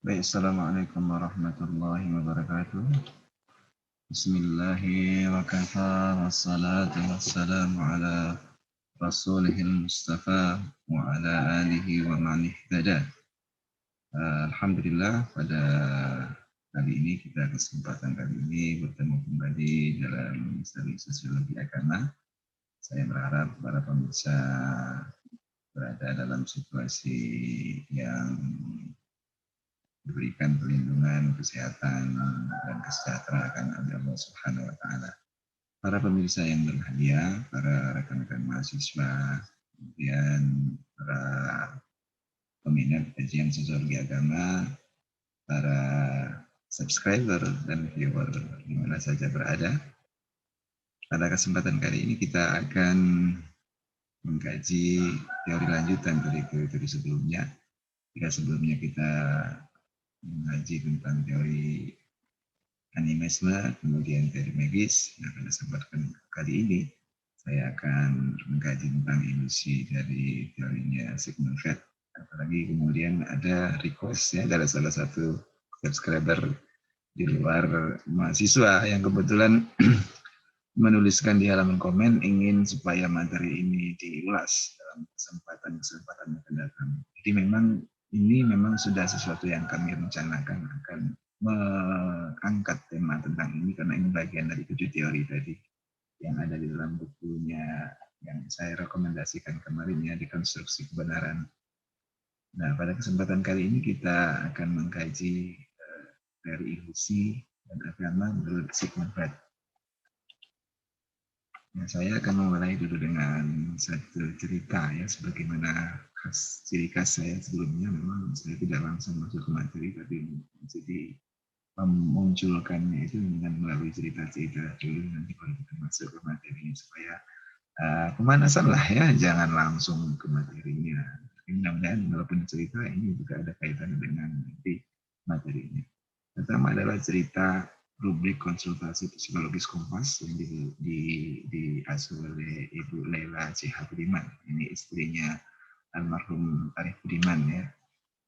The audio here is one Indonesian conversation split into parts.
Baik, Assalamualaikum warahmatullahi wabarakatuh. Bismillahirrahmanirrahim. Wassalatu wassalamu ala rasulihil mustafa wa ala alihi wa man ihtada. Alhamdulillah pada kali ini kesempatan kali ini bertemu kembali dalam sosiologi agama. Saya berharap para pemirsa berada dalam situasi yang diberikan perlindungan, kesehatan, dan kesejahteraan oleh Allah Subhanahu wa Ta'ala. Para pemirsa yang berbahagia, para rekan-rekan mahasiswa, kemudian para peminat kajian sosiologi agama, para subscriber dan viewer di mana saja berada. Pada kesempatan kali ini kita akan mengkaji teori lanjutan dari teori sebelumnya. Jika sebelumnya kita mengaji tentang teori animisme, kemudian teori magis. Nah, pada kesempatan kali ini saya akan mengkaji tentang ilusi dari teorinya Sigmund Freud. Apalagi kemudian ada request ya dari salah satu subscriber di luar mahasiswa yang kebetulan menuliskan di halaman komen ingin supaya materi ini diulas dalam kesempatan yang akan datang. Jadi ini memang sudah sesuatu yang kami rencanakan akan mengangkat tema tentang ini karena ini bagian dari 7 teori tadi yang ada di dalam bukunya yang saya rekomendasikan kemarin ya, Dekonstruksi Kebenaran. Nah, pada kesempatan kali ini kita akan mengkaji teori ilusi dan agama menurut Sigmund Freud. Nah, saya akan memulai dulu dengan satu cerita ya, sebagaimana ciri khas saya sebelumnya. Memang saya tidak langsung masuk ke materi, tapi jadi memunculkannya itu dengan melalui cerita-cerita dulu, nanti kalau kita masuk ke materinya supaya pemanasan lah ya, jangan langsung ke materinya. Mudah-mudahan walaupun cerita ini juga ada kaitannya dengan nanti materinya. Pertama adalah cerita rubrik konsultasi psikologis Kompas yang diasuh oleh Ibu Laila C.H. Budiman. Ini istrinya almarhum Arif Budiman ya.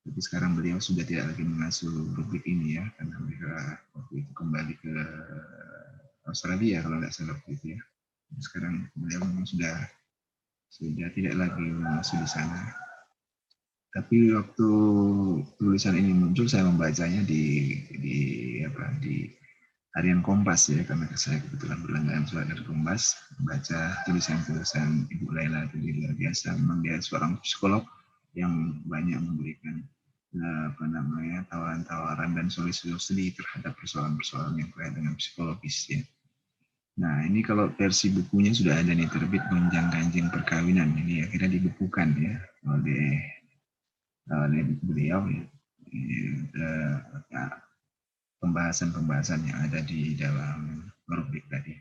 Tapi sekarang beliau sudah tidak lagi mengasuh rubrik ini ya, karena mereka waktu itu kembali ke Australia kalau tidak salah waktu itu ya. Sekarang beliau memang sudah tidak lagi mengasuh di sana. Tapi waktu tulisan ini muncul, saya membacanya di harian Kompas ya, karena saya kebetulan berlangganan surat dari Kompas, membaca tulisan-tulisan Ibu Laila itu luar biasa. Memang dia seorang psikolog yang banyak memberikan tawaran-tawaran dan solusi-solusi terhadap persoalan-persoalan yang terkait dengan psikologis ya. Nah, ini kalau versi bukunya sudah ada nih, terbit Gonjang-ganjing Perkawinan. Ini akhirnya dibukukan ya oleh beliau ya. Pembahasan-pembahasan yang ada di dalam rubrik tadi.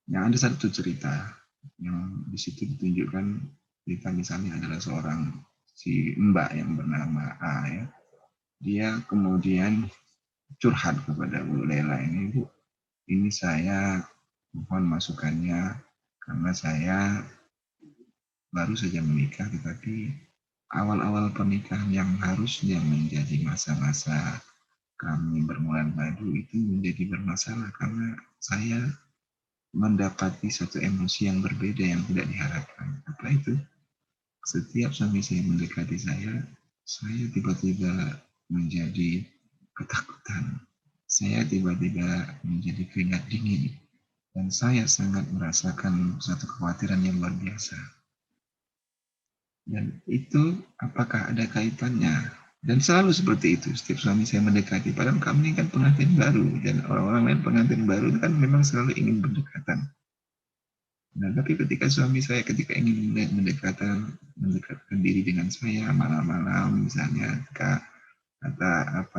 Yang ada satu cerita yang di situ ditunjukkan, cerita misalnya adalah seorang si mbak yang bernama A ya. Dia kemudian curhat kepada Bu Lela ini, Bu, ini saya mohon masukannya karena saya baru saja menikah, tetapi awal-awal pernikahan yang harusnya menjadi masa-masa kami bermulan madu itu menjadi bermasalah karena saya mendapati satu emosi yang berbeda yang tidak diharapkan. Apa itu? Setiap suami saya mendekati saya tiba-tiba menjadi ketakutan. Saya tiba-tiba menjadi keringat dingin. Dan saya sangat merasakan satu kekhawatiran yang luar biasa. Dan itu apakah ada kaitannya? Dan selalu seperti itu, setiap suami saya mendekati. Padahal kami ini kan pengantin baru, dan orang-orang lain pengantin baru kan memang selalu ingin berdekatan. Nah, tapi ketika suami saya ingin mendekatkan diri dengan saya malam-malam, misalnya kata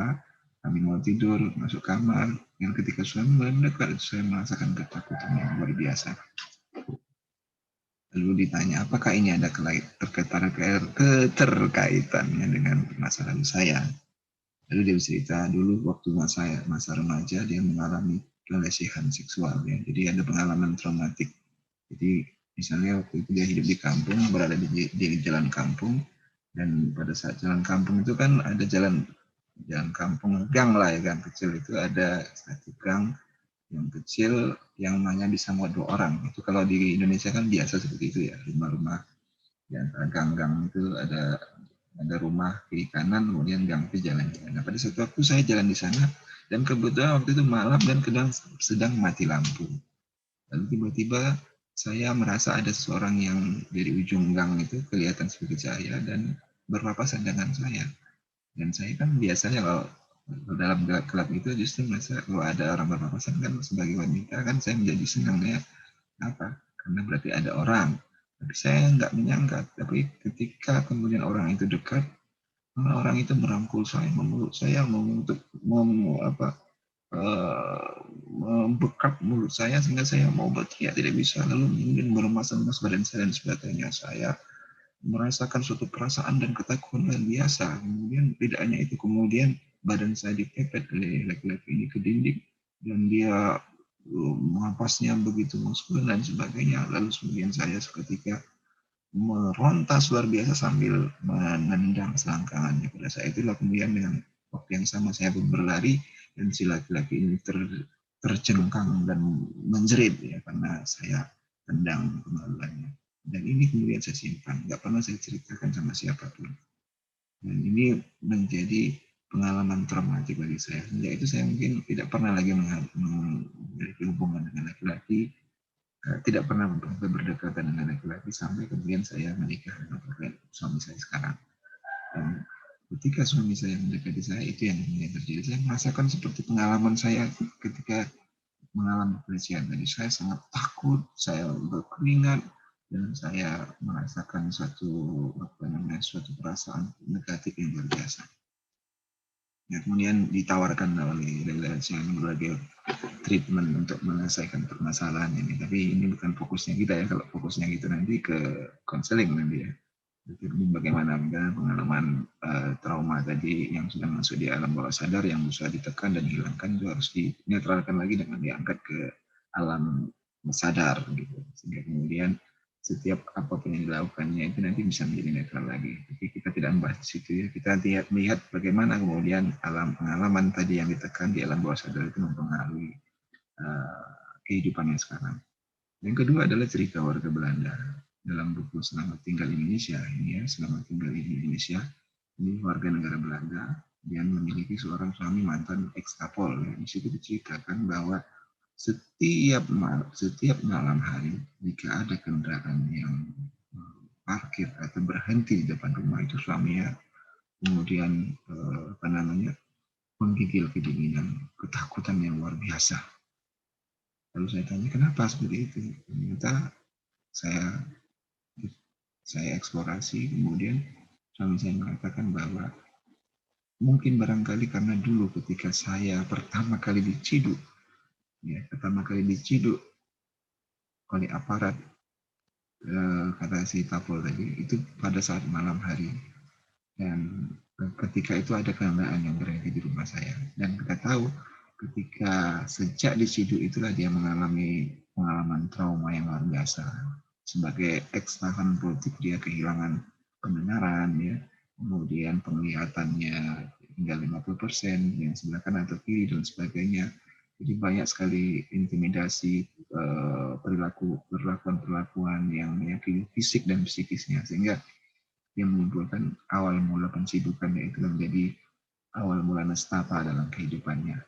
kami mau tidur, masuk kamar, dan ketika suami mulai mendekat, saya merasakan ketakutan yang luar biasa. Lalu ditanya, apakah ini ada keterkaitannya dengan masa lalu saya? Lalu dia bercerita, dulu waktu masa remaja dia mengalami pelecehan seksual ya. Jadi ada pengalaman traumatik. Jadi misalnya waktu itu dia hidup di kampung, berada di jalan kampung, dan pada saat jalan kampung itu kan ada jalan jalan kampung gang lah ya, gang kecil itu ada satu gang yang kecil yang hanya bisa muat 2 orang. Itu kalau di Indonesia kan biasa seperti itu ya, rumah-rumah di antara gang-gang itu ada rumah kiri kanan, kemudian gang itu jalan. Nah, pada suatu waktu saya jalan di sana dan kebetulan waktu itu malam dan sedang mati lampu. Lalu tiba-tiba saya merasa ada seseorang yang dari ujung gang itu kelihatan seperti saya dan berpapasan dengan saya. Dan saya kan biasanya kalau dalam gelap itu justru merasa kalau ada orang berpapasan kan sebagai wanita kan saya menjadi senang ya. Apa? Karena berarti ada orang. Tapi saya nggak menyangka. Tapi ketika kemudian orang itu dekat, orang itu merangkul saya, memeluk saya, untuk membekap mulut saya sehingga saya mau berteriak tidak bisa. Lalu kemudian meremas-remas badan saya dan sebagainya. Saya merasakan suatu perasaan dan ketakutan luar biasa. Kemudian tidak hanya itu, kemudian badan saya dipepet oleh laki-laki ini ke dinding dan dia menghapasnya begitu muskulin dan sebagainya. Lalu kemudian saya seketika merontas luar biasa sambil menendang selangkangannya pada saat itulah. Kemudian dengan waktu yang sama saya pun berlari dan si laki-laki ini tercengkang dan menjerit ya karena saya tendang kemaluannya. Dan ini kemudian saya simpan, nggak pernah saya ceritakan sama siapapun. Dan ini menjadi pengalaman traumatik bagi saya. Sejak itu saya mungkin tidak pernah lagi memiliki hubungan dengan laki-laki, tidak pernah berdekatan dengan laki-laki sampai kemudian saya menikah dengan suami saya sekarang. Dan ketika suami saya mendekati saya, itu yang kemudian terjadi. Saya merasakan seperti pengalaman saya ketika mengalami pelecehan tadi. Saya sangat takut, saya berkeringat, dan saya merasakan suatu perasaan negatif yang luar biasa. Ya, kemudian ditawarkan oleh saya berbagai treatment untuk menyelesaikan permasalahan ini. Tapi ini bukan fokusnya kita ya. Kalau fokusnya gitu nanti ke konseling nanti ya. Jadi bagaimana pengalaman trauma tadi yang sudah masuk di alam bawah sadar yang bisa ditekan dan hilangkan itu harus dinetralkan lagi dengan diangkat ke alam sadar gitu. Sehingga kemudian setiap apapun yang dilakukannya itu nanti bisa menjadi netral lagi. Tapi kita tidak membahas di situ ya. Kita melihat bagaimana kemudian alam pengalaman tadi yang ditekan di alam bawah sadar itu mempengaruhi kehidupannya sekarang. Yang kedua adalah cerita warga Belanda dalam buku Selamat Tinggal di Indonesia. Ini ya, Selamat Tinggal di Indonesia. Ini warga negara Belanda yang memiliki seorang suami mantan ex-kapol. Ya. Di situ diceritakan bahwa setiap malam hari jika ada kendaraan yang parkir atau berhenti di depan rumah itu suaminya kemudian menggigil kedinginan, ketakutan yang luar biasa. Lalu saya tanya kenapa seperti itu. Ternyata saya eksplorasi, kemudian suami saya mengatakan bahwa mungkin barangkali karena dulu ketika saya pertama kali diciduk oleh aparat, kata si Tapol tadi, itu pada saat malam hari. Dan ketika itu ada kendaraan yang berhenti di rumah saya. Dan kita tahu ketika sejak diciduk itulah dia mengalami pengalaman trauma yang luar biasa. Sebagai ex-tahanan politik dia kehilangan pendengaran, ya, kemudian penglihatannya tinggal 50%, yang sebelah kanan atau kiri dan sebagainya. Jadi banyak sekali intimidasi, perlakuan-perlakuan yang menyakiti fisik dan psikisnya, sehingga yang menimbulkan awal mula pencidukannya itu menjadi awal mula nestapa dalam kehidupannya.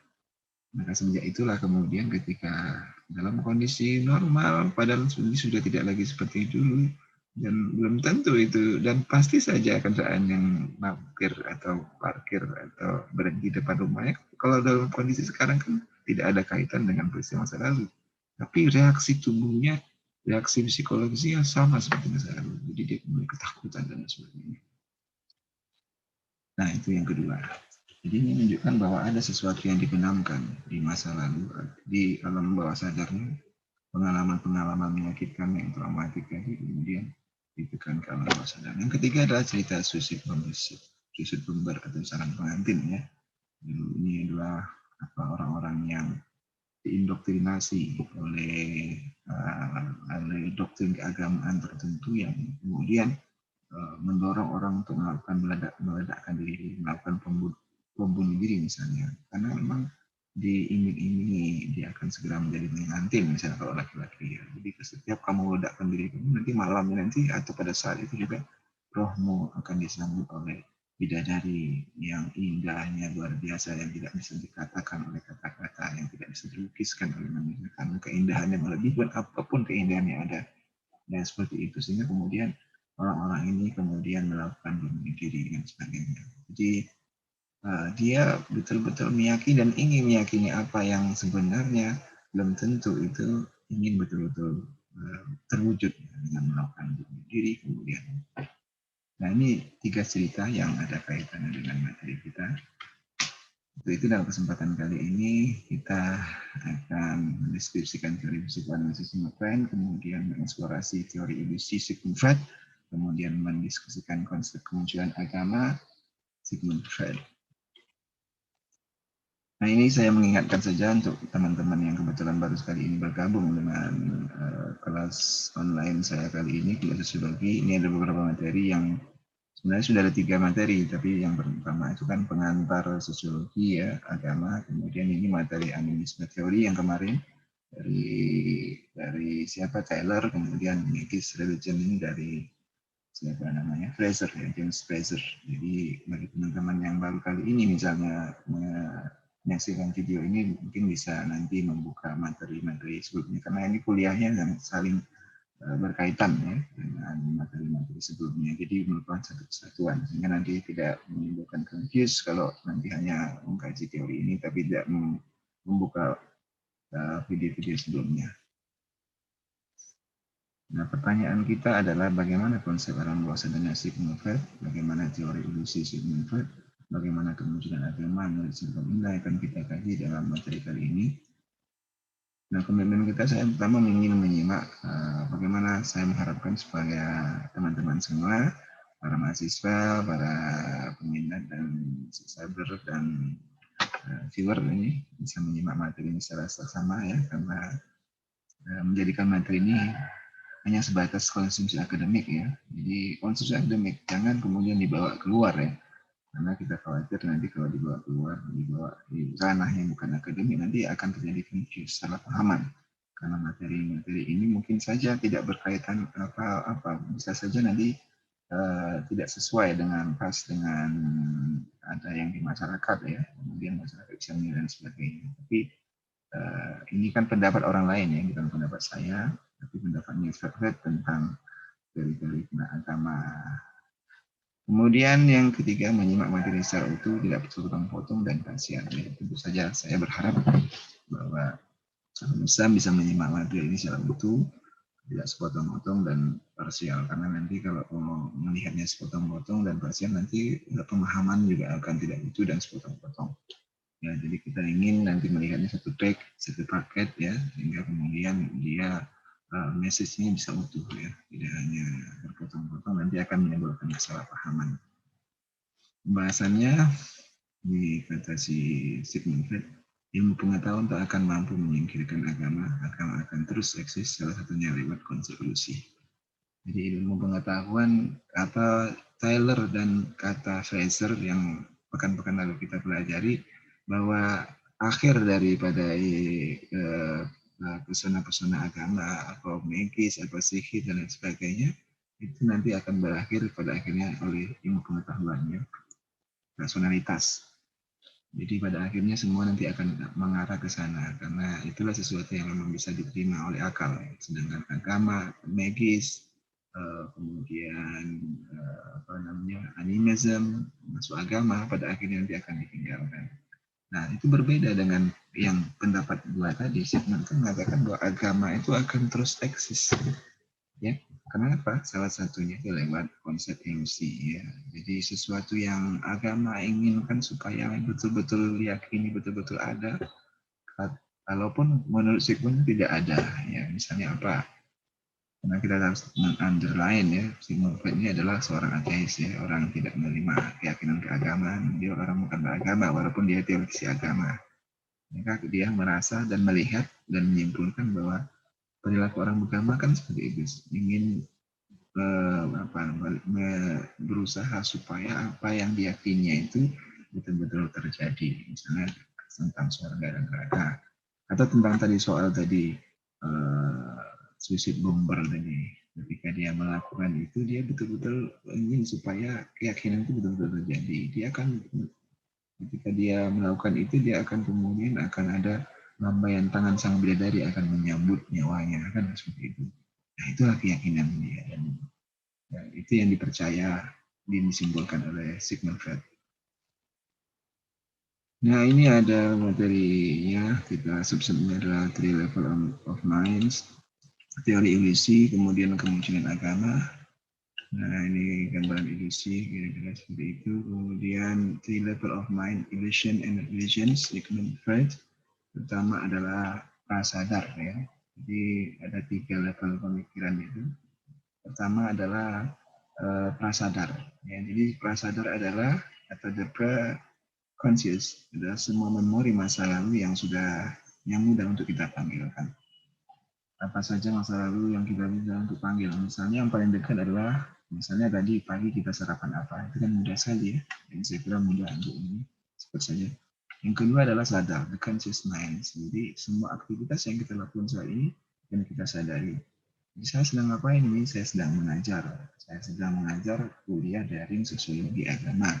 Maka semenjak itulah kemudian ketika dalam kondisi normal, padahal sudah tidak lagi seperti dulu, dan belum tentu itu, dan pasti saja kendaraan yang mampir atau parkir atau berhenti depan rumahnya, kalau dalam kondisi sekarang kan tidak ada kaitan dengan peristiwa masa lalu. Tapi reaksi tubuhnya, reaksi psikologisnya sama seperti masa lalu. Jadi dia mulai ketakutan dan sebagainya. Nah, itu yang kedua. Jadi ini menunjukkan bahwa ada sesuatu yang dibenamkan di masa lalu, di alam bawah sadarnya, pengalaman-pengalaman menyakitkan yang traumatik tadi, kemudian ditekan ke alam bawah sadar. Yang ketiga adalah cerita suicide bomber atau saran pengantin ya. Ini adalah orang-orang yang diindoktrinasi oleh doktrin keagamaan tertentu yang kemudian mendorong orang untuk melakukan meledakkan diri, melakukan bom bunuh diri misalnya, karena memang diiming-imingi dia akan segera menjadi pengantin misalnya kalau laki-laki ya. Jadi setiap kamu ledakkan diri kamu nanti malamnya nanti atau pada saat itu juga rohmu akan disambut oleh bidadari yang indahnya luar biasa yang tidak bisa dikatakan oleh kata-kata, yang tidak bisa dilukiskan oleh manusia karena keindahannya melebihi apapun keindahan yang ada. Dan seperti itu sehingga kemudian orang-orang ini kemudian melakukan bunuh diri dan sebagainya. Jadi dia betul-betul meyakini dan ingin meyakini apa yang sebenarnya belum tentu itu ingin betul-betul terwujud dengan melakukan bunuh diri kemudian. Nah ini 3 cerita yang ada kaitannya dengan materi kita. Untuk itu dalam kesempatan kali ini kita akan mendeskripsikan teori psikoanalisis Sigmund Freud, kemudian mengeksplorasi teori ilusi Sigmund Freud, kemudian mendiskusikan konsep kemunculan agama Sigmund Freud. Nah ini saya mengingatkan saja untuk teman-teman yang kebetulan baru sekali ini bergabung dengan kelas online saya kali ini, kelas sosiologi. Ini ada beberapa materi yang sebenarnya sudah ada 3 materi, tapi yang pertama itu kan pengantar sosiologi ya, agama, kemudian ini materi animisme teori yang kemarin dari siapa Taylor, kemudian Mekis Religion ini dari siapa namanya Fraser ya, James Fraser. Jadi bagi teman-teman yang baru kali ini misalnya menyaksikan video ini mungkin bisa nanti membuka materi-materi sebelumnya karena ini kuliahnya yang saling berkaitan ya dengan materi-materi sebelumnya. Jadi merupakan satu kesatuan sehingga nanti tidak menimbulkan confuse kalau nanti hanya mengkaji teori ini tapi tidak membuka video-video sebelumnya. Nah, pertanyaan kita adalah bagaimana konsep alam bawah sadarnya Sigmund Freud, bagaimana teori ilusi Sigmund Freud, bagaimana kemunculan agama menurut Sigmund Freud akan kita kaji dalam materi kali ini. Nah, komitmen kita saya pertama ingin menyimak bagaimana saya mengharapkan supaya teman-teman semua, para mahasiswa, para peminat dan subscriber dan viewer ini bisa menyimak materi ini secara seksama ya, karena menjadikan materi ini hanya sebatas konsumsi akademik ya. Jadi konsumsi akademik jangan kemudian dibawa keluar ya. Karena kita khawatir nanti kalau dibawa keluar, dibawa di ranah yang bukan akademik, nanti akan terjadi confuse, salah pahaman. Karena materi-materi ini mungkin saja tidak berkaitan apa-apa, bisa saja nanti tidak sesuai dengan pas dengan ada yang di masyarakat ya, kemudian masyarakat bisa menilai dan sebagainya. Tapi ini kan pendapat orang lain ya, bukan pendapat saya, tapi pendapatnya Freud tentang teori-teori agama. Kemudian yang ketiga, menyimak materi secara utuh, tidak potong-potong dan parsial. Ya, tentu saja saya berharap bahwa bisa menyimak materi ini secara utuh, tidak sepotong-potong dan parsial. Karena nanti kalau melihatnya sepotong-potong dan parsial, nanti pemahaman juga akan tidak utuh dan sepotong-potong. Ya, jadi kita ingin nanti melihatnya satu paket ya, sehingga kemudian dia message-nya bisa utuh ya, tidak hanya berpotong-potong, nanti akan menimbulkan kesalahpahaman. Pembahasannya di kata si Sigmund Freud, ilmu pengetahuan tak akan mampu menyingkirkan agama akan terus eksis, salah satunya lewat konsep ilusi. Jadi ilmu pengetahuan kata Taylor dan kata Fraser yang pekan-pekan lalu kita pelajari bahwa akhir daripada pesona-pesona agama atau magis atau sihir dan lain sebagainya itu nanti akan berakhir pada akhirnya oleh ilmu pengetahuannya rasionalitas. Jadi pada akhirnya semua nanti akan mengarah ke sana karena itulah sesuatu yang memang bisa diterima oleh akal. Sedangkan agama, magis, kemudian animism, masuk agama pada akhirnya nanti akan ditinggalkan. Nah itu berbeda dengan yang pendapat dua tadi. Sigmund kan mengatakan bahwa agama itu akan terus eksis. Ya, kenapa? Salah satunya itu lewat konsep ilusi. Ya. Jadi sesuatu yang agama inginkan supaya betul-betul yakini, betul-betul ada. Walaupun menurut Sigmund tidak ada. Ya, misalnya apa? Karena kita harus underline ya, Sigmund Freud ini adalah seorang ateis ya, orang tidak menerima keyakinan keagamaan, dia orang bukan beragama walaupun dia teologisi agama. Maka dia merasa dan melihat dan menyimpulkan bahwa perilaku orang beragama kan seperti itu, ingin berusaha supaya apa yang diyakininya itu betul-betul terjadi, misalnya tentang surga dan neraka, atau tentang tadi soal tadi suicide bomber tadi, ketika dia melakukan itu dia betul-betul ingin supaya keyakinan itu betul-betul terjadi. Dia akan ketika dia melakukan itu dia akan kemudian akan ada lambaian tangan sang bidadari akan menyambut nyawanya, kan seperti itu. Nah itulah keyakinan dia, dan itu yang dipercaya, disimbolkan oleh Sigmund Freud. Nah ini ada materinya, kita subsetnya adalah three level of minds, teori ilusi, kemudian kemunculan agama. Nah ini gambaran ilusi, kira-kira seperti itu. Kemudian three level of mind, illusion and religions, Sigmund Freud. Pertama adalah prasadar ya. Jadi ada 3 level pemikiran itu. Pertama adalah prasadar. Ya, jadi prasadar adalah atau the pre-conscious adalah semua memori masa lalu yang mudah untuk kita panggilkan. Apa saja masa lalu yang kita bisa untuk panggil. Misalnya yang paling dekat adalah misalnya tadi pagi kita sarapan apa, itu kan mudah saja. Dan saya kira mudah untuk ini cepat saja. Yang kedua adalah sadar, the conscious mind. Jadi semua aktivitas yang kita lakukan saat ini dan kita sadari. Jadi saya sedang ngapain ini? Saya sedang mengajar. Saya sedang mengajar kuliah daring sosiologi agama.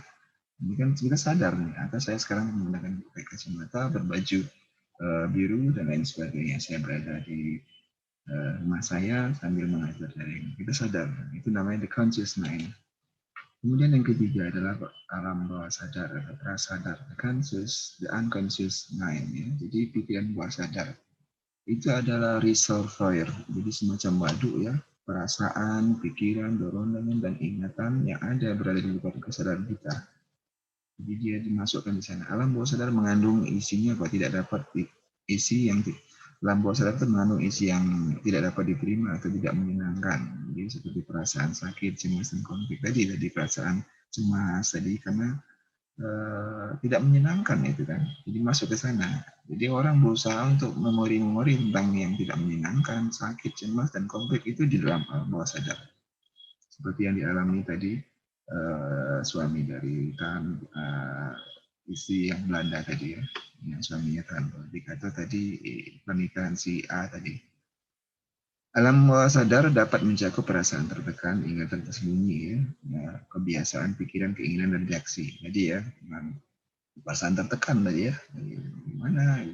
Ini kan kita sadar nih, atau saya sekarang menggunakan pakai kacamata, berbaju biru dan lain sebagainya. Saya berada di rumah saya sambil mengajar daring. Kita sadar, itu namanya the conscious mind. Kemudian yang ketiga adalah alam bawah sadar atau prasadar, the conscious, the unconscious mind. Ya. Jadi pikiran bawah sadar itu adalah reservoir, jadi semacam waduk ya, perasaan, pikiran, dorongan dan ingatan yang ada berada di luar kesadaran kita. Jadi dia dimasukkan di sana. Alam bawah sadar mengandung isinya apa tidak dapat isi yang alam bawah sadar itu mengandung isi yang tidak dapat diterima atau tidak menyenangkan. Jadi seperti perasaan sakit, cemas dan konflik tadi perasaan cemas tadi karena tidak menyenangkan itu kan. Jadi masuk ke sana. Jadi orang berusaha untuk memori-memori tentang yang tidak menyenangkan, sakit, cemas dan konflik itu di dalam alam bawah sadar. Seperti yang dialami tadi suami dari istri yang Belanda tadi ya, yang suaminya tahan politik, atau tadi pernikahan si A tadi. Alam bawah sadar dapat mencakup perasaan tertekan, ingatan tersembunyi, ya, kebiasaan, pikiran, keinginan, dan reaksi. Jadi ya, perasaan tertekan tadi ya, gimana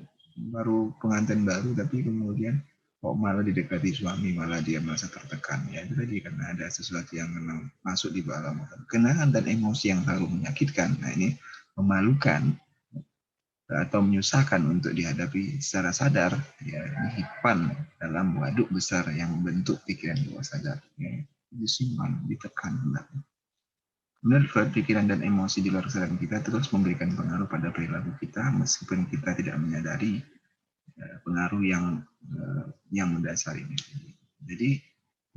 baru pengantin baru tapi kemudian kok malah didekati suami, malah dia merasa tertekan. Ya itu tadi karena ada sesuatu yang memang masuk di bawah kenangan dan emosi yang terlalu menyakitkan. Nah ini memalukan atau menyusahkan untuk dihadapi secara sadar, ya dihipan dalam waduk besar yang membentuk pikiran bawah sadar, ya, disimpan, ditekan. Menurut Freud, pikiran dan emosi di luar kesadaran kita terus memberikan pengaruh pada perilaku kita meskipun kita tidak menyadari pengaruh yang mendasar ini. Jadi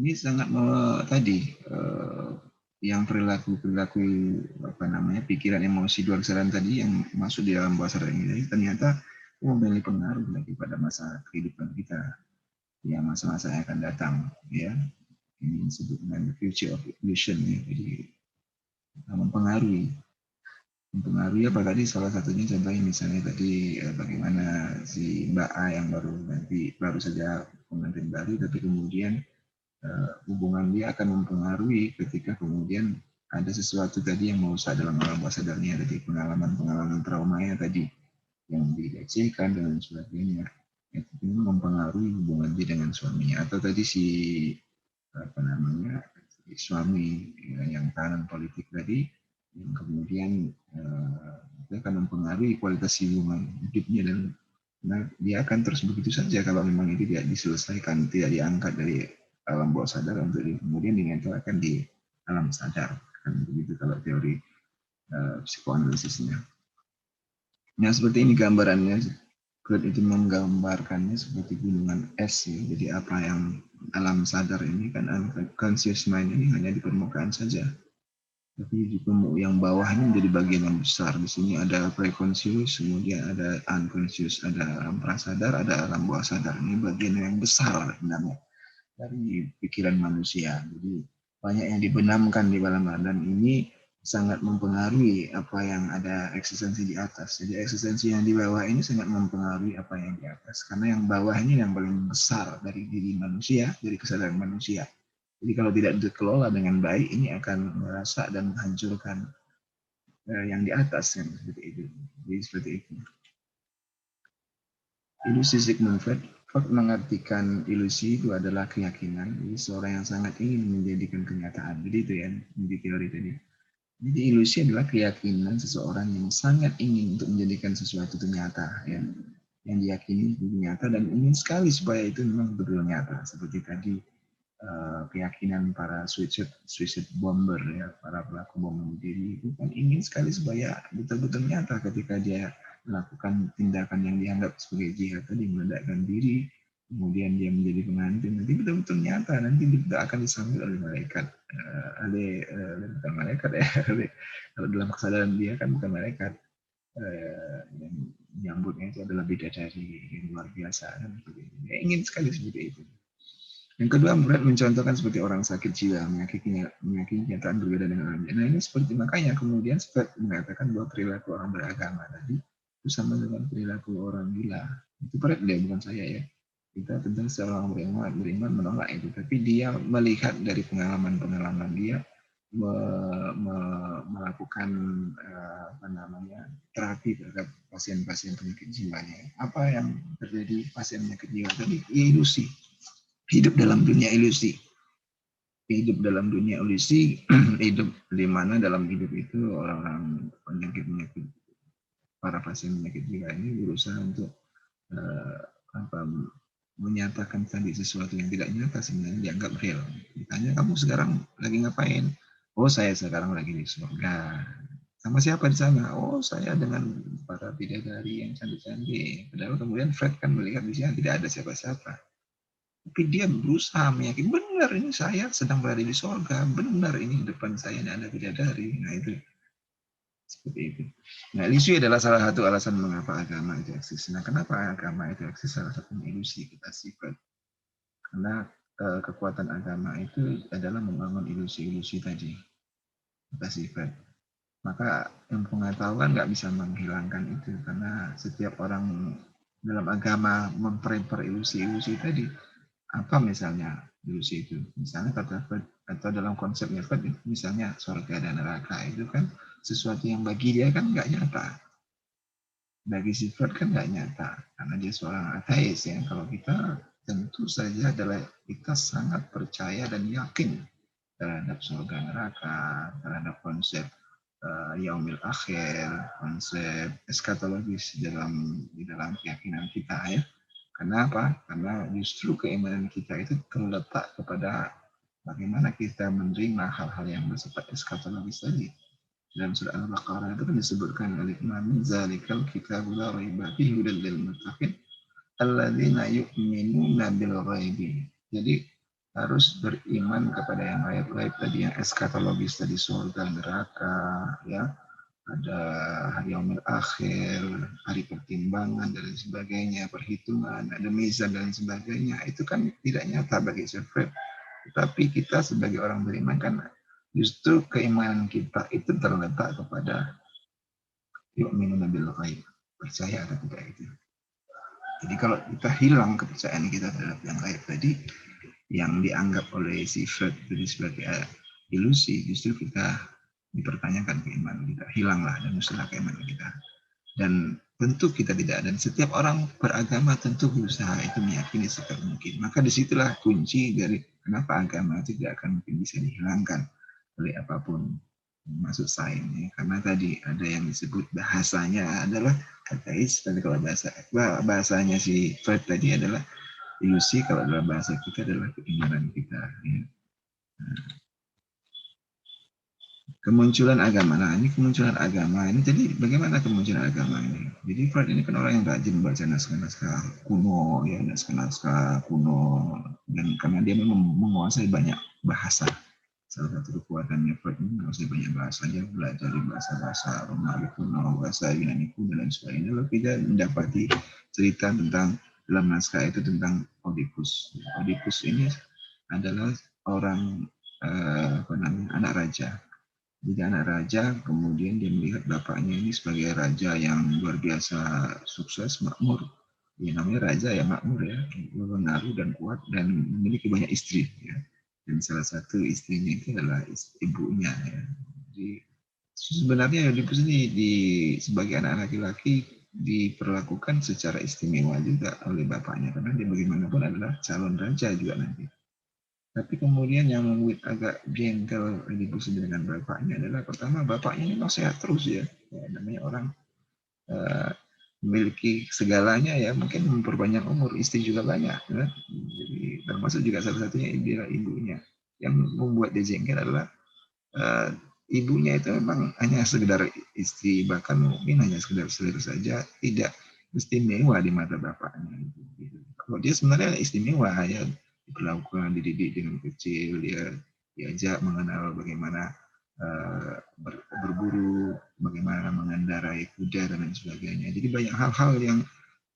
ini sangat tadi yang perilaku apa namanya pikiran emosi luar kesadaran tadi yang masuk di dalam bawah sadar ini ternyata memiliki pengaruh lagi pada masa kehidupan kita yang masa-masa yang akan datang ya, ini disebut dengan future of illusion ya. Jadi mempengaruhi apa tadi salah satunya contohnya misalnya tadi bagaimana si Mbak A yang baru saja pengantin baru tapi kemudian hubungan dia akan mempengaruhi ketika kemudian ada sesuatu tadi yang merusak dalam alam bawah sadarnya, tadi pengalaman traumanya tadi yang dilecehkan dan sebagainya, itu mempengaruhi hubungan dia dengan suaminya. Atau tadi si apa namanya si suami yang tahanan politik tadi yang kemudian itu akan mempengaruhi kualitas hubungan hidupnya dan dia akan terus begitu saja kalau memang itu tidak diselesaikan, tidak diangkat dari alam bawah sadar untuk kemudian dinyatakan di alam sadar, kan begitu kalau teori psikoanalisisnya. Nah seperti ini gambarannya. Freud itu menggambarkannya seperti gunungan es ya. Jadi apa yang alam sadar ini kan unconscious mind ini hanya di permukaan saja. Tapi di yang bawah ini menjadi bagian yang besar. Di sini ada preconscious, kemudian ada unconscious, ada alam prasadar, ada alam bawah sadar. Ini bagian yang besar sebenarnya dari pikiran manusia. Jadi banyak yang dibenamkan di dalam badan ini sangat mempengaruhi apa yang ada eksistensi di atas. Jadi eksistensi yang di bawah ini sangat mempengaruhi apa yang di atas. Karena yang bawah ini yang paling besar dari diri manusia, dari kesadaran manusia. Jadi kalau tidak dikelola dengan baik, ini akan merusak dan menghancurkan yang di atas yang seperti itu. Jadi seperti itu. Ilusi Sigmund Freud, Freud mengartikan ilusi itu adalah keyakinan. Jadi seorang yang sangat ingin menjadikan kenyataan. Jadi itu ya, di teori tadi. Jadi ilusi adalah keyakinan seseorang yang sangat ingin untuk menjadikan sesuatu itu nyata, ya, yang diyakini itu nyata dan ingin sekali supaya itu memang betul nyata. Seperti tadi keyakinan para suicide bomber, ya, para pelaku bom bunuh diri itu kan ingin sekali supaya betul-betul nyata ketika dia melakukan tindakan yang dianggap sebagai jihad tadi, meledakkan diri, kemudian dia menjadi pengantin, nanti betul-betul nyata, nanti tidak akan disambut oleh malaikat, bukan malaikat ya, kalau dalam kesadaran dia kan bukan malaikat, yang menyambutnya itu adalah bidadari yang luar biasa, kan? Dia ingin sekali seperti itu. Yang kedua, Freud mencontohkan seperti orang sakit jiwa, meyakini kenyataan berbeda dengan alamnya. Nah ini seperti makanya kemudian Freud mengatakan bahwa perilaku orang beragama tadi itu sama dengan perilaku orang gila. Itu Freud dia, bukan saya ya. Kita tentang seorang beriman menolak itu, tapi dia melihat dari pengalaman-pengalaman dia melakukan apa namanya terapi terhadap pasien-pasien penyakit jiwanya. Apa yang terjadi pasien penyakit jiwa tadi? Ilusi, hidup dalam dunia ilusi, hidup dalam dunia ilusi, hidup di mana dalam hidup itu orang-orang penyakit para pasien penyakit jiwa ini berusaha untuk uh, apa, menyatakan tadi sesuatu yang tidak nyata sebenarnya dianggap real. Ditanya, kamu sekarang lagi ngapain? Oh, saya sekarang lagi di surga. Sama siapa di sana? Oh, saya dengan para bidadari yang cantik-cantik. Padahal kemudian Fred kan melihat di sana tidak ada siapa-siapa. Tapi dia berusaha meyakinkan, benar ini saya sedang berada di sorga, benar ini depan saya ini ada bidadari. Nah itu seperti itu. Nah ilusi adalah salah satu alasan mengapa agama itu eksis. Nah kenapa agama itu eksis? Salah satunya ilusi kita sifat. Karena kekuatan agama itu adalah membangun ilusi-ilusi tadi kita sifat. Maka yang pengetahuan nggak bisa menghilangkan itu karena setiap orang dalam agama memperemper ilusi-ilusi tadi. Apa misalnya ilusi itu? Misalnya kata Freud, atau dalam konsepnya Freud, misalnya surga dan neraka itu kan sesuatu yang bagi dia kan nggak nyata. Bagi si Freud kan nggak nyata, karena dia seorang ateis ya. Kalau kita tentu saja adalah kita sangat percaya dan yakin terhadap surga neraka, terhadap konsep yaumil akhir, konsep eskatologis di dalam keyakinan kita ya. Kenapa? Karena justru keimanan kita itu terletak kepada bagaimana kita menerima hal-hal yang bersifat eskatologis tadi. Dalam surah Al-Baqarah itu kan disebutkan alif lam zalikal kitabul la raiba fihi hudal lil muttaqin alladzina yu'minuna bil ghaibi. Jadi harus beriman kepada yang gaib-gaib tadi, yang eskatologis tadi, surga, neraka, ya, ada hari yaumil akhir, hari pertimbangan dan sebagainya, perhitungan, ada mizan dan sebagainya. Itu kan tidak nyata bagi Fred. Tetapi kita sebagai orang beriman kan justru keimanan kita itu terletak kepada yu'minuna bil ghaib, percaya atau tidak itu. Jadi kalau kita hilang kepercayaan kita terhadap yang gaib tadi, yang dianggap oleh si Fred tadi sebagai ilusi, justru kita dipertanyakan keimanan kita, hilanglah dan musnah keimanan kita. Dan tentu kita tidak, dan setiap orang beragama tentu berusaha itu meyakini sekuat mungkin. Maka disitulah kunci dari kenapa agama itu tidak akan mungkin bisa dihilangkan oleh apapun, masuk sains ya. Karena tadi ada yang disebut bahasanya adalah ateis, dan kalau bahasanya si Freud tadi adalah ilusi, kalau dalam bahasa kita adalah keimanan kita ya. Kemunculan agama. Nah, ini kemunculan agama ini. Jadi bagaimana kemunculan agama ini? Jadi Freud ini kan orang yang rajin membaca naskah-naskah kuno, ya naskah-naskah kuno, dan karena dia memang menguasai banyak bahasa. Salah satu kekuatannya Freud ini menguasai banyak bahasa. Dia belajar di bahasa-bahasa Romawi kuno, bahasa Yunani kuno dan sebagainya. Lalu kita mendapati cerita tentang dalam naskah itu tentang Oedipus. Oedipus ini adalah orang anak raja. Jadi anak raja, kemudian dia melihat bapaknya ini sebagai raja yang luar biasa sukses, makmur. Ya, namanya raja ya makmur ya, berpengaruh dan kuat dan memiliki banyak istri. Ya. Dan salah satu istrinya itu adalah ibunya. Ya. Jadi sebenarnya Oedipus ini sebagai anak laki-laki diperlakukan secara istimewa juga oleh bapaknya karena dia bagaimanapun adalah calon raja juga nanti. Tapi kemudian yang membuat agak jengkel Oedipus dengan bapaknya adalah pertama bapaknya ini sehat terus ya. Ya namanya orang uh, memiliki segalanya ya mungkin memperbanyak umur, istri juga banyak ya. Jadi termasuk juga salah satunya ibunya. Yang membuat dia jengkel adalah uh, ibunya itu memang hanya sekedar istri, bahkan mungkin hanya sekedar saja, tidak istimewa di mata bapaknya. Kalau dia sebenarnya istimewa ya, diperlakukan, dididik dengan kecil, dia diajak mengenal bagaimana berburu, bagaimana mengendarai kuda dan lain sebagainya. Jadi banyak hal-hal yang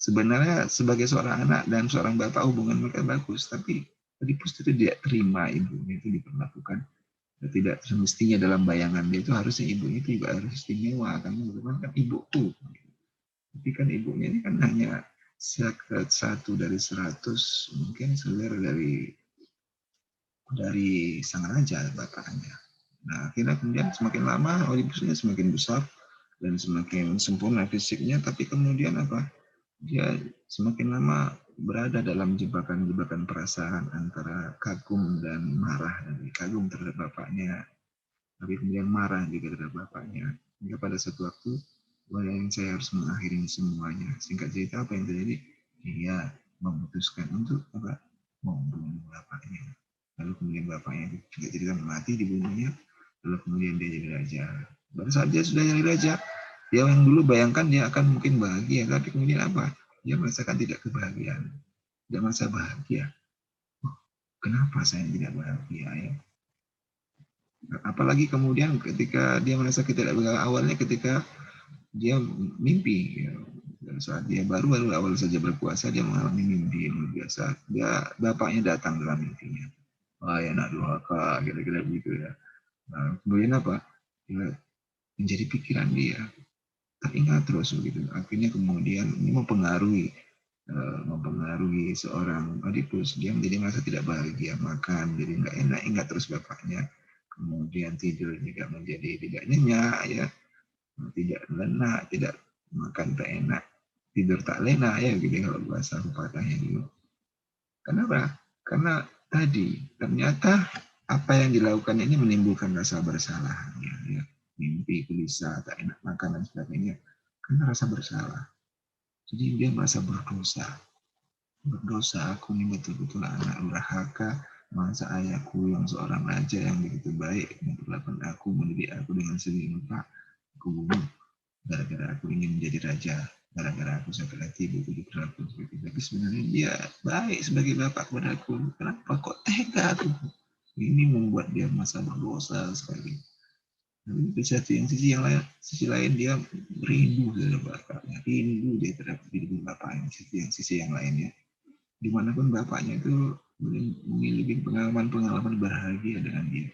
sebenarnya sebagai seorang anak dan seorang bapak hubungan mereka bagus, tapi Oedipus itu tidak terima ibunya itu diperlakukan tidak semestinya dalam bayangan dia itu harusnya ibunya itu juga harus istimewa karena bagaimana kan ibuku tapi kan ibunya ini kan hanya satu dari 100 mungkin selir dari sang raja bapaknya. Nah akhirnya kemudian semakin lama Oedipusnya semakin besar dan semakin sempurna fisiknya tapi kemudian apa dia semakin lama berada dalam jebakan-jebakan perasaan antara kagum dan marah dari kagum terhadap bapaknya tapi kemudian marah juga terhadap bapaknya. Hingga pada suatu waktu, yang saya harus mengakhiri semuanya. Singkat cerita apa yang terjadi? Dia memutuskan untuk apa? Membunuh bapaknya. Lalu kemudian bapaknya juga cerita mati dibunuhnya. Lalu kemudian dia jadi raja. Pada saat dia sudah jadi raja, dia yang dulu bayangkan dia akan mungkin bahagia, tapi kemudian apa? Dia merasakan tidak kebahagiaan. Dia merasa bahagia. Oh, kenapa saya tidak bahagia ya? Apalagi kemudian ketika dia merasa tidak awalnya ketika dia mimpi ya. Saat dia baru awal saja berpuasa dia mengalami mimpi yang luar biasa dia bapaknya datang dalam mimpinya wah ya nak durhaka kira-kira begitu ya nah, kemudian apa ya, menjadi pikiran dia teringat terus begitu akhirnya kemudian ini mempengaruhi seorang Oedipus dia menjadi merasa tidak bahagia makan jadi nggak enak ingat terus bapaknya kemudian tidur juga menjadi tidak nyenyak ya tidak lena tidak makan tak enak tidur tak lena ya gitu kalau bahasa pepatahnya dulu kenapa karena tadi ternyata apa yang dilakukan ini menimbulkan rasa bersalah ya. Mimpi gelisah tak enak makan dan sebagainya karena rasa bersalah jadi dia merasa berdosa aku ini betul-betul anak durhaka masa ayahku yang seorang raja yang begitu baik memperlakukan aku mendidik aku dengan segini rupa aku bunuh gara-gara aku ingin menjadi raja gara-gara aku sakit hati ibuku diperlakukan seperti itu tapi sebenarnya dia baik sebagai bapak kepada aku kenapa kok tega aku ini membuat dia merasa berdosa sekali tapi di sisi lain dia rindu terhadap bapaknya rindu dia terhadap diri bapaknya sisi yang lainnya dimanapun bapaknya itu memiliki pengalaman-pengalaman berharga dengan dia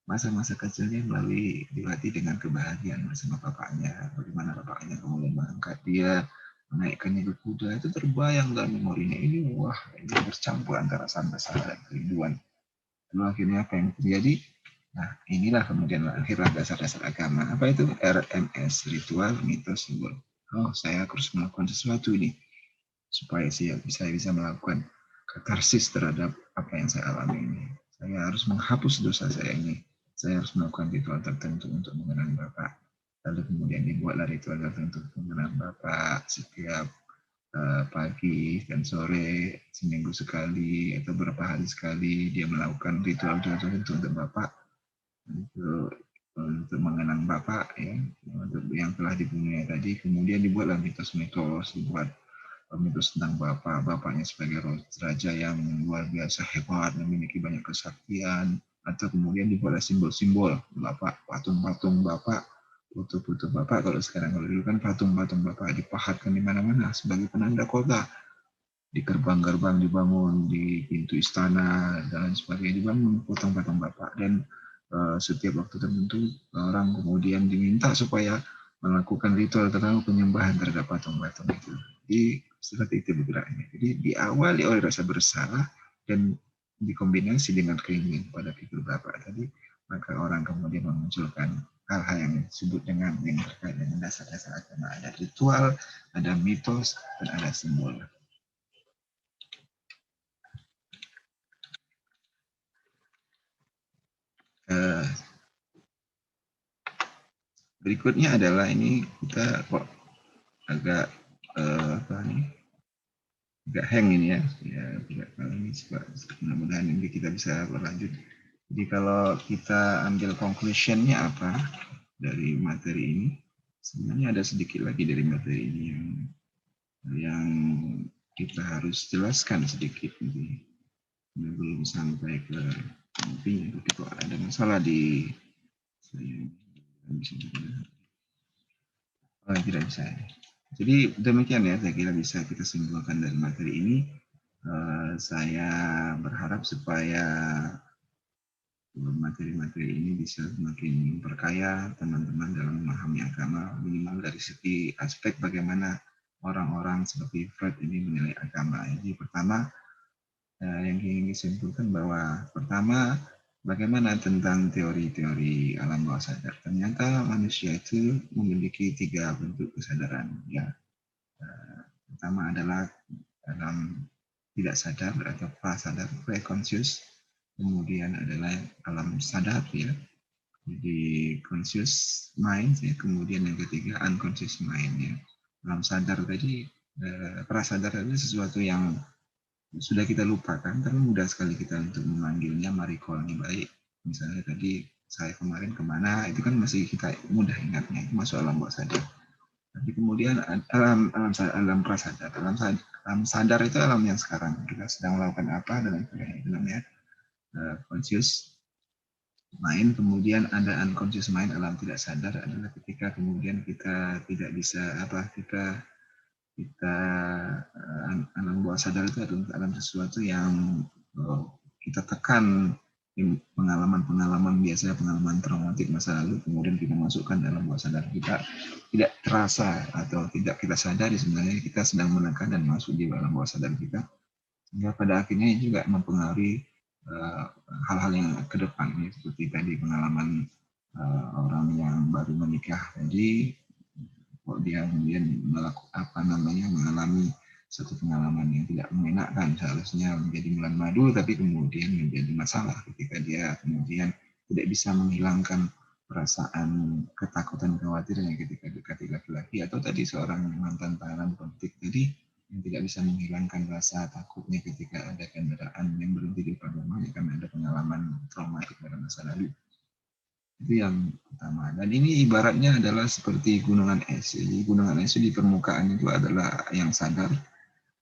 masa-masa kecilnya melalui dilatih dengan kebahagiaan bersama bapaknya bagaimana bapaknya kemudian mengangkat dia menaikkannya ke kuda itu terbayang dalam memorinya ini wah ini bercampur antara santai dan kerinduan lalu akhirnya apa yang terjadi nah inilah kemudian lahirlah dasar-dasar agama apa itu RMS ritual mitos simbol oh saya harus melakukan sesuatu ini supaya saya bisa melakukan katarsis terhadap apa yang saya alami ini. Saya harus menghapus dosa saya ini. Saya harus melakukan ritual tertentu untuk mengenang Bapak. Lalu kemudian dibuatlah ritual tertentu untuk mengenang Bapak setiap pagi dan sore, seminggu sekali, atau beberapa hari sekali, dia melakukan ritual tertentu untuk Bapak, untuk mengenang Bapak, ya, untuk yang telah dibunuhnya tadi. Kemudian dibuatlah mitos-mitos, dibuat mitos tentang bapaknya sebagai raja yang luar biasa hebat, memiliki banyak kesaktian, atau kemudian dibuatlah simbol-simbol bapak, patung-patung bapak, foto-foto bapak. Kalau dulu kan patung-patung bapak dipahatkan di mana-mana sebagai penanda kota, di gerbang-gerbang dibangun, di pintu istana dan lain sebagainya dibangun patung-patung bapak dan setiap waktu tertentu orang kemudian diminta supaya melakukan ritual tertentu penyembahan terhadap patung-patung itu. Jadi seperti itu bergeraknya. Jadi diawali oleh rasa bersalah dan dikombinasi dengan keinginan pada figur Bapak tadi, maka orang kemudian memunculkan hal-hal yang disebut dengan yang terkait dengan dasar-dasar agama. Ada ritual, ada mitos, dan ada simbol. Berikutnya adalah ini kita kok agak apa nih, agak hang ini ya, tidak kali ini mudah-mudahan ini kita bisa berlanjut. Jadi kalau kita ambil conclusionnya apa dari materi ini, sebenarnya ada sedikit lagi dari materi ini yang kita harus jelaskan sedikit. Jadi belum sampai ke intinya, tapi kok ada masalah di saya tidak bisa. Jadi demikian ya, saya kira bisa kita simpulkan dari materi ini. Saya berharap supaya materi-materi ini bisa semakin memperkaya teman-teman dalam memahami agama, minimal dari segi aspek bagaimana orang-orang seperti Freud ini menilai agama. Jadi pertama, yang ingin disimpulkan bahwa pertama, bagaimana tentang teori-teori alam bawah sadar. Ternyata manusia itu memiliki 3 bentuk kesadaran. Ya. Pertama adalah alam tidak sadar atau prasadar, pre-conscious. Kemudian adalah alam sadar, ya. Jadi conscious mind, ya. Kemudian yang ketiga unconscious mind, ya. Alam sadar tadi, prasadar itu sesuatu yang sudah kita lupakan, tapi mudah sekali kita untuk memanggilnya, merecall-nya baik. Misalnya tadi saya kemarin kemana, itu kan masih kita mudah ingatnya, itu masuk alam bawah sadar. Tapi kemudian alam prasadar, alam sadar itu alam yang sekarang kita sedang melakukan apa dan sebagainya, itu namanya conscious mind. Kemudian ada unconscious mind, alam tidak sadar adalah ketika kemudian kita tidak bisa kita alam bawah sadar itu adalah alam sesuatu yang kita tekan pengalaman-pengalaman biasa, pengalaman traumatik masa lalu, kemudian kita masukkan dalam bawah sadar kita, tidak terasa atau tidak kita sadari sebenarnya kita sedang menekan dan masuk di dalam bawah sadar kita, sehingga pada akhirnya juga mempengaruhi hal-hal yang ke depan, seperti tadi pengalaman orang yang baru menikah tadi, kok dia kemudian mengalami satu pengalaman yang tidak mengenakan, seharusnya menjadi bulan madu tapi kemudian menjadi masalah ketika dia kemudian tidak bisa menghilangkan perasaan ketakutan kekhawatirannya ketika dekati laki-laki, atau tadi seorang mantan tahanan politik tadi yang tidak bisa menghilangkan rasa takutnya ketika ada kendaraan yang berhenti di depan rumahnya karena ada pengalaman traumatik pada masa lalu. Itu yang pertama. Dan ini ibaratnya adalah seperti gunungan es. Jadi gunungan es di permukaan itu adalah yang sadar,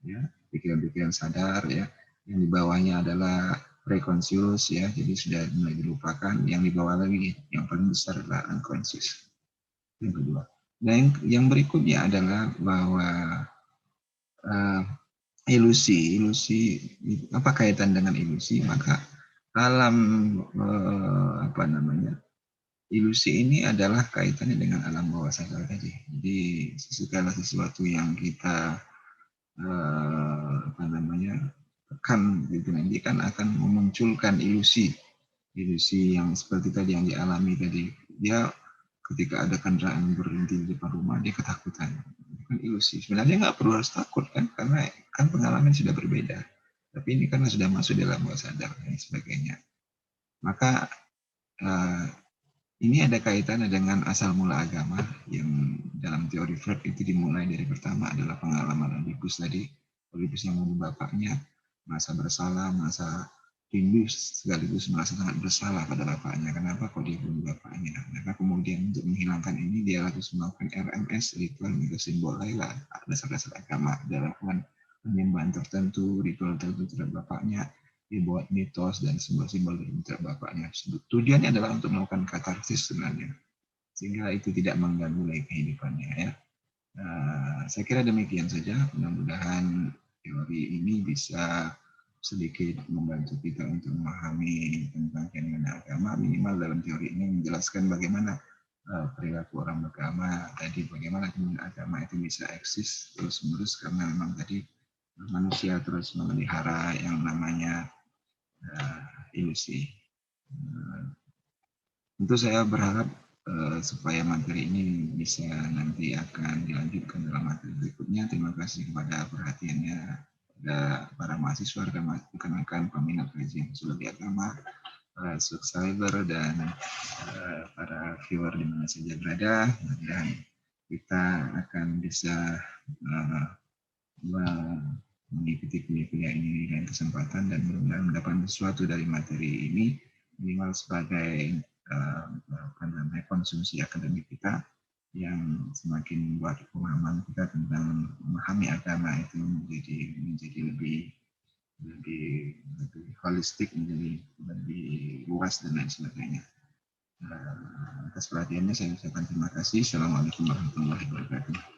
ya, pikiran-pikiran sadar, ya. Yang di bawahnya adalah preconscious, ya, jadi sudah mulai dilupakan. Yang di bawah lagi, yang paling besar adalah unconscious. Yang kedua. Dan yang berikutnya adalah bahwa ilusi apa kaitan dengan ilusi? Maka alam ilusi ini adalah kaitannya dengan alam bawah sadar tadi. Jadi segala sesuatu yang kita tekan gitu nanti kan akan memunculkan ilusi yang seperti tadi yang dialami tadi. Dia ketika ada kendaraan berhenti di depan rumah dia ketakutan. Itu kan ilusi. Sebenarnya nggak perlu harus takut kan, karena kan pengalaman sudah berbeda. Tapi ini karena sudah masuk dalam bawah sadar dan sebagainya. Maka ini ada kaitannya dengan asal mula agama yang dalam teori Freud itu dimulai dari pertama adalah pengalaman Oedipus tadi. Oedipus yang membunuh bapaknya, merasa bersalah, merasa rindu sekaligus merasa sangat bersalah pada bapaknya. Kenapa kok dia bunuh bapaknya? Maka kemudian untuk menghilangkan ini dia harus melakukan RMS, ritual itu simbol Laila, dasar-dasar agama, dalam penyembahan tertentu, ritual tertentu terhadap bapaknya, dibuat mitos dan simbol-simbol dari bapaknya tersebut. Tujuannya adalah untuk melakukan katarsis sebenarnya, sehingga itu tidak mengganggu lagi kehidupannya, ya. Saya kira demikian saja. Mudah-mudahan teori ini bisa sedikit membantu kita untuk memahami tentang fenomena agama, minimal dalam teori ini menjelaskan bagaimana perilaku orang beragama tadi, bagaimana agama itu bisa eksis terus-menerus karena memang tadi manusia terus memelihara yang namanya ilusi. Tentu saya berharap supaya materi ini bisa nanti akan dilanjutkan dalam materi berikutnya. Terima kasih kepada perhatiannya kepada para mahasiswa, rekan-rekan peminat kajian sosiologi agama, para subscriber dan para viewer di mana saja berada. Dan kita akan bisa mengikuti kuliah ini dengan kesempatan dan mudah-mudahan mendapat sesuatu dari materi ini, minimal sebagai konsumsi akademik kita yang semakin membuat pemahaman kita tentang memahami agama itu menjadi lebih holistik, menjadi lebih luas dan lain sebagainya. Atas perhatiannya saya ucapkan terima kasih. Assalamualaikum warahmatullahi wabarakatuh.